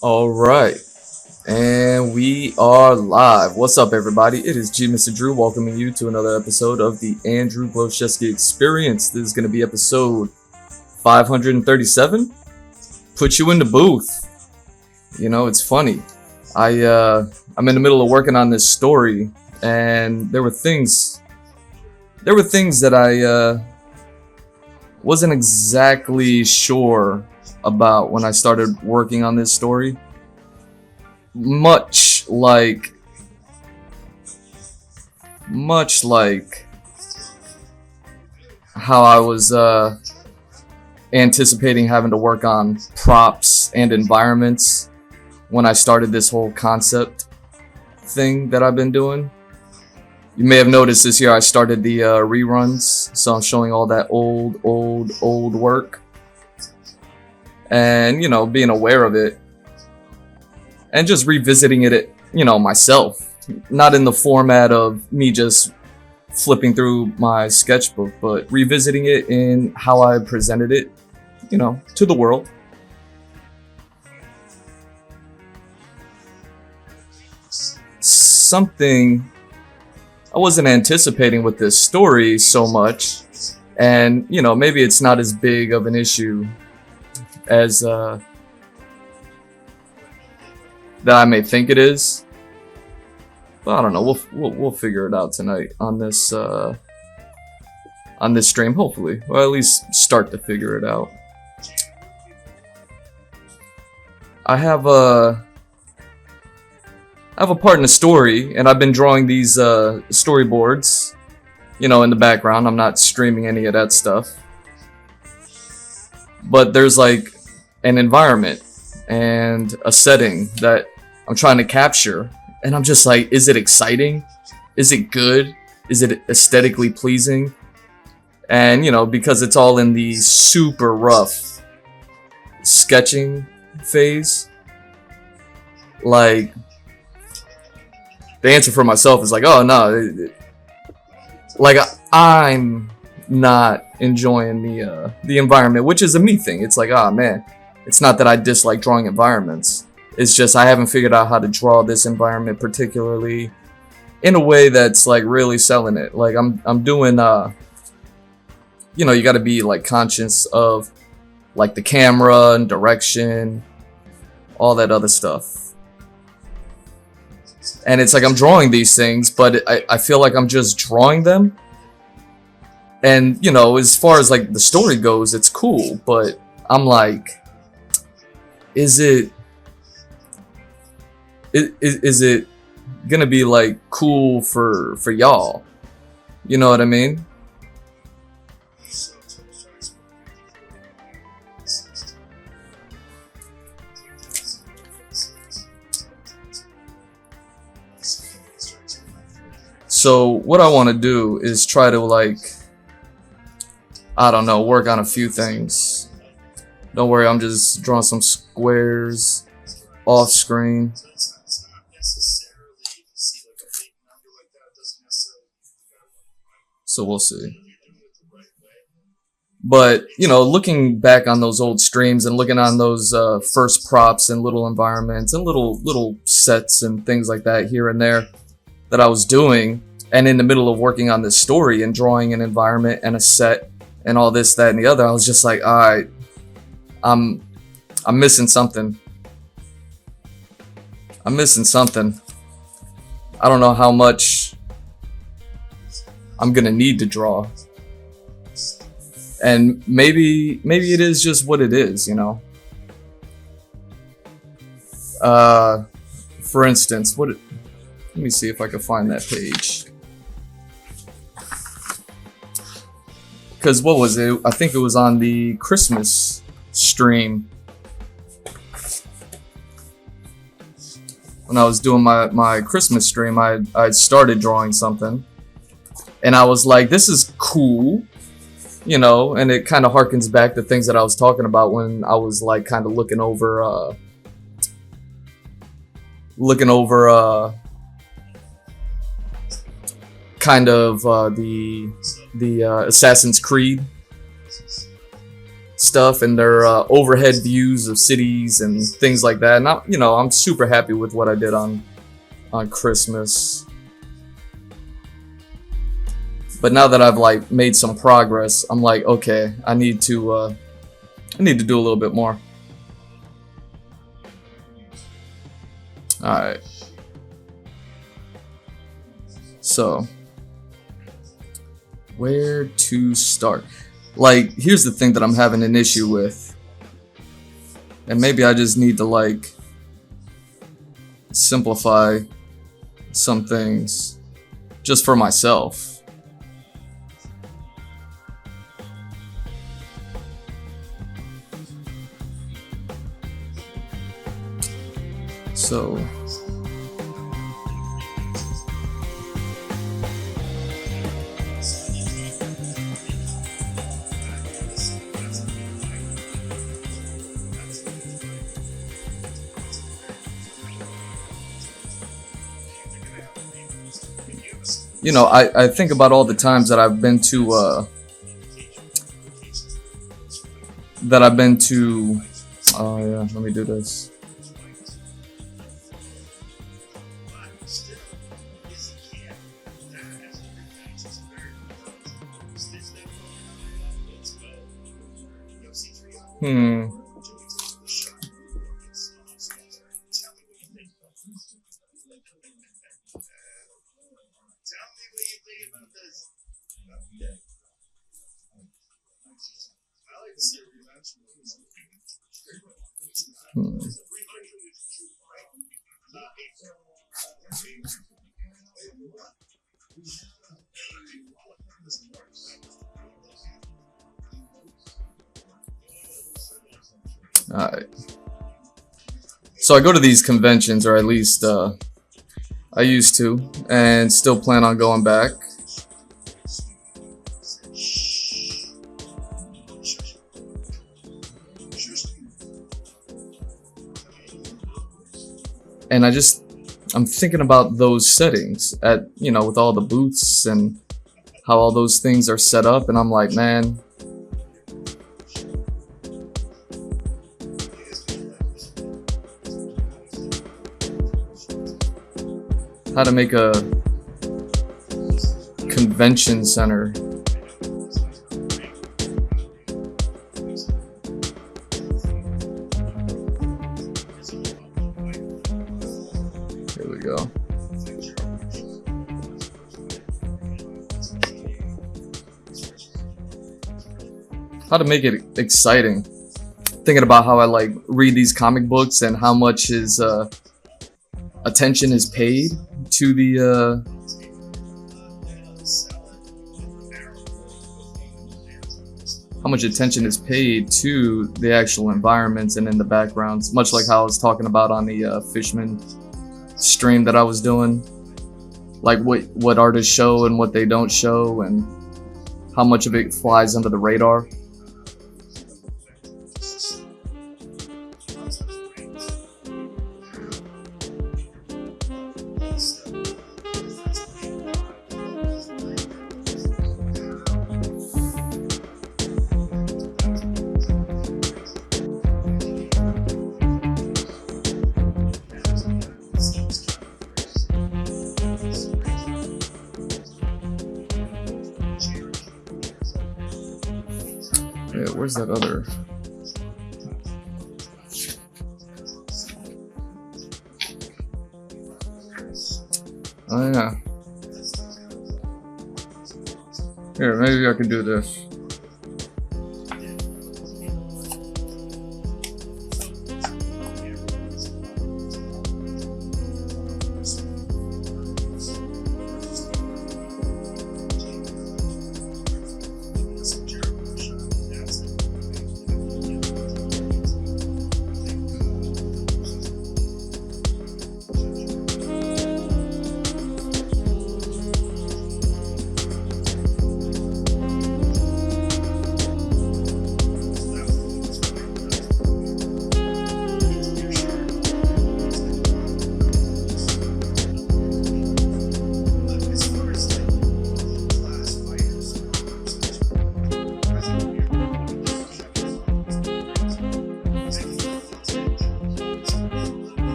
All right, and we are live. What's up, everybody? It is G Mr. Drew welcoming you to another episode of the Andrew Gloszewski Experience. This is going to be episode 537. Put you in the booth. You know, it's funny. I'm in the middle of working on this story, and there were things that I wasn't exactly sure about when I started working on this story. Much like how I was anticipating having to work on props and environments when I started this whole concept thing that I've been doing. You may have noticed this year I started the reruns, so I'm showing all that old work, and being aware of it and just revisiting it, myself, not in the format of me just flipping through my sketchbook, but revisiting it in how I presented it, to the world. Something I wasn't anticipating with this story so much, and maybe it's not as big of an issue as that I may think it is, but I don't know. We'll figure it out tonight on this stream. Hopefully, or at least start to figure it out. I have a part in the story, and I've been drawing these storyboards, in the background. I'm not streaming any of that stuff, but there's like an environment and a setting that I'm trying to capture, and I'm just like, is it exciting? Is it good? Is it aesthetically pleasing? And because it's all in the super rough sketching phase, like, the answer for myself is like, oh no, like I'm not enjoying the environment, which is a me thing. It's like, ah, man, it's not that I dislike drawing environments. It's just I haven't figured out how to draw this environment particularly in a way that's like really selling it. Like I'm doing you got to be like conscious of like the camera and direction, all that other stuff. And it's like I'm drawing these things, but I feel like I'm just drawing them. And as far as like the story goes, it's cool, but I'm like, is it gonna be like cool for y'all? You know what I mean? So what I want to do is try to, like, I don't know, work on a few things. Don't worry, I'm just drawing some squares off screen. So we'll see. But, looking back on those old streams and looking on those first props and little environments and little sets and things like that here and there that I was doing, and in the middle of working on this story and drawing an environment and a set and all this, that, and the other, I was just like, all right, I'm missing something. I'm missing something. I don't know how much I'm gonna need to draw. And maybe it is just what it is, For instance, let me see if I can find that page. Because what was it? I think it was on the Christmas stream. When I was doing my Christmas stream, I started drawing something. And I was like, this is cool. And it kind of harkens back to things that I was talking about when I was like kind of looking over kind of the Assassin's Creed stuff and their overhead views of cities and things like that. And I'm super happy with what I did on Christmas. But now that I've like made some progress, I'm like, okay, I need to do a little bit more. All right. So, where to start? Like, here's the thing that I'm having an issue with. And maybe I just need to like simplify some things just for myself. So I think about all the times that I've been to oh yeah, let me do this. Alright. So I go to these conventions, or at least I used to, and still plan on going back. And I'm thinking about those settings at, with all the booths and how all those things are set up, and I'm like, man, how to make a convention center. Here we go. How to make it exciting. Thinking about how I like read these comic books and how much is attention is paid to the how much attention is paid to the actual environments and in the backgrounds, much like how I was talking about on the Fishman stream that I was doing, like what artists show and what they don't show, and how much of it flies under the radar. Yeah, where's that other? Oh yeah. Here, maybe I can do this.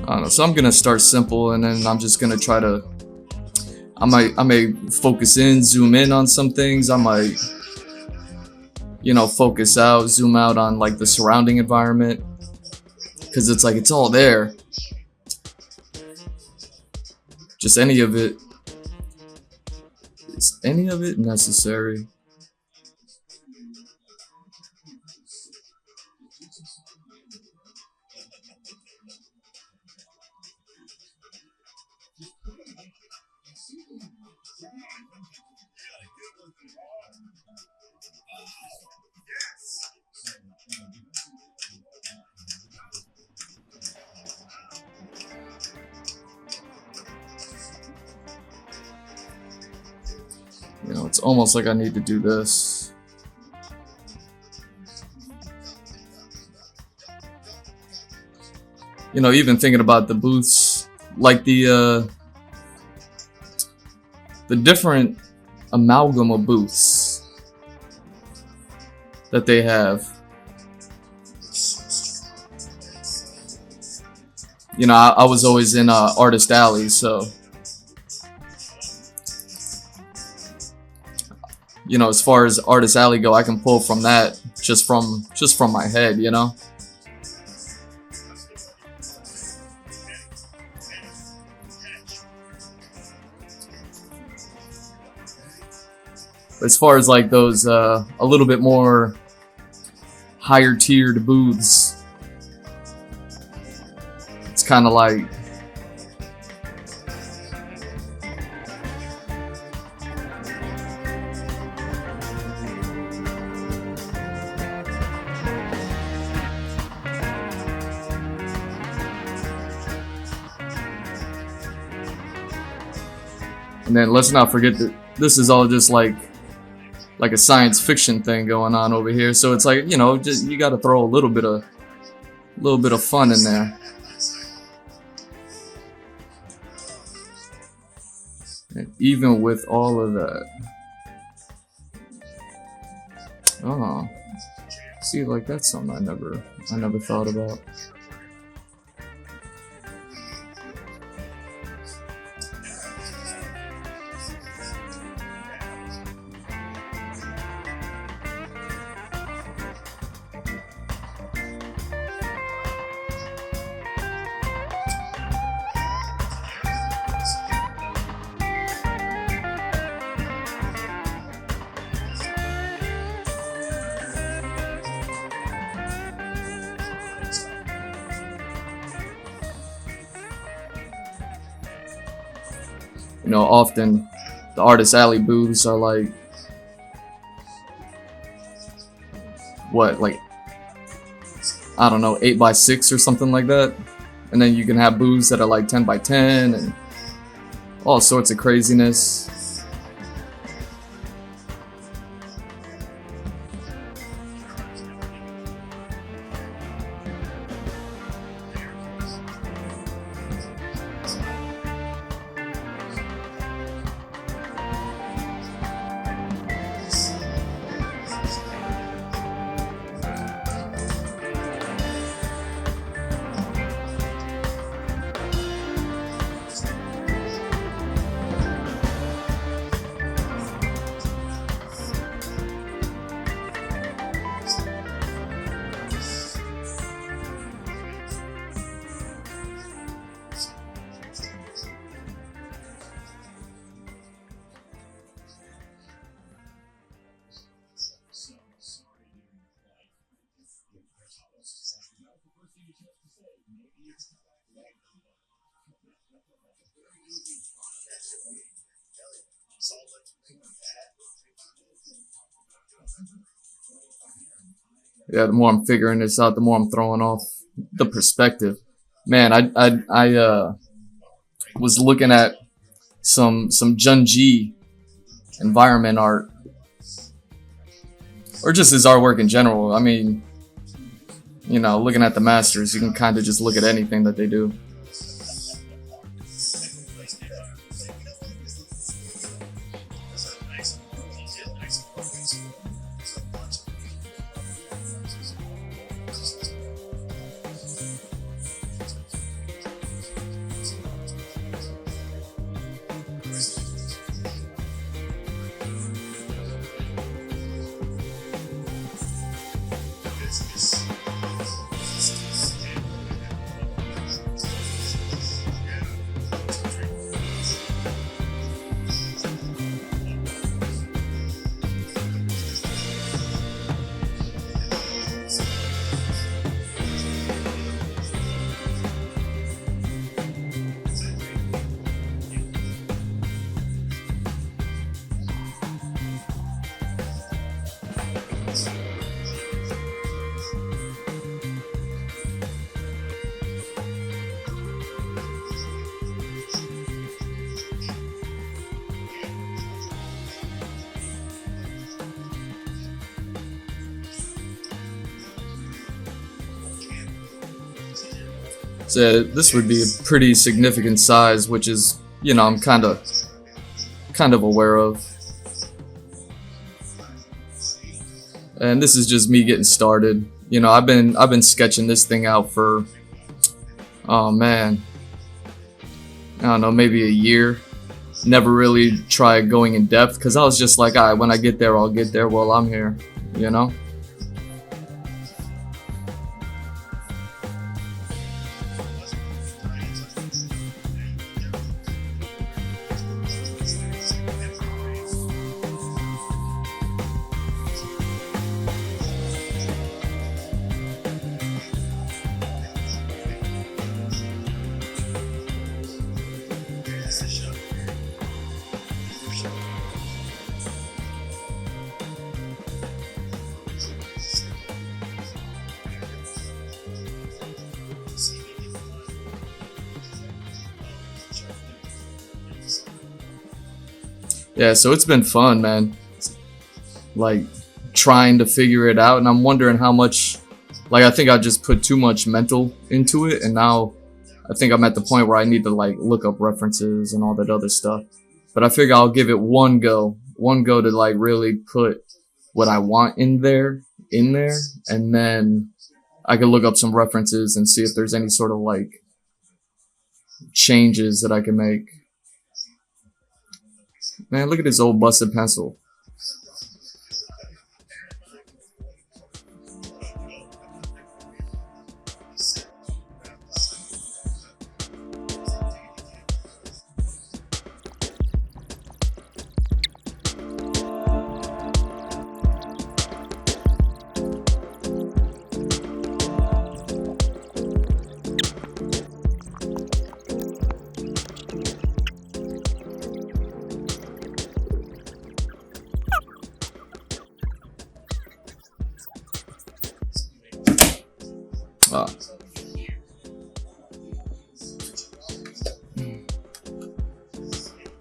I don't know. So I'm gonna start simple, and then I'm just gonna try to. I may focus in, zoom in on some things. I might, focus out, zoom out on like the surrounding environment, because it's like it's all there. Just any of it. Is any of it necessary? It's almost like I need to do this. Even thinking about the booths, like the different amalgam of booths that they have. I was always in Artist Alley, so as far as Artist Alley go, I can pull from that just from my head, As far as like those a little bit more higher tiered booths, it's kind of like and then let's not forget that this is all just like a science fiction thing going on over here. So it's like, just you got to throw a little bit of fun in there. And even with all of that, see, like that's something I never thought about. Often the Artist Alley booths are like, like, I don't know, 8x6 or something like that. And then you can have booths that are like 10x10 and all sorts of craziness. Yeah, the more I'm figuring this out, the more I'm throwing off the perspective. Man, I was looking at some Junji environment art, or just his artwork in general. I mean, looking at the masters, you can kind of just look at anything that they do. So this would be a pretty significant size, which is, you know, I'm kind of aware of. And this is just me getting started. You know, I've been sketching this thing out for, oh man, I don't know, maybe a year. Never really tried going in depth because I was just like, all right, when I get there, I'll get there while I'm here, you know? Yeah, so it's been fun, man. Like trying to figure it out, and I'm wondering how much, like, I think I just put too much mental into it, and now I think I'm at the point where I need to like look up references and all that other stuff. But I figure I'll give it one go to like really put what I want in there, and then I can look up some references and see if there's any sort of like changes that I can make. Man, look at this old busted pencil.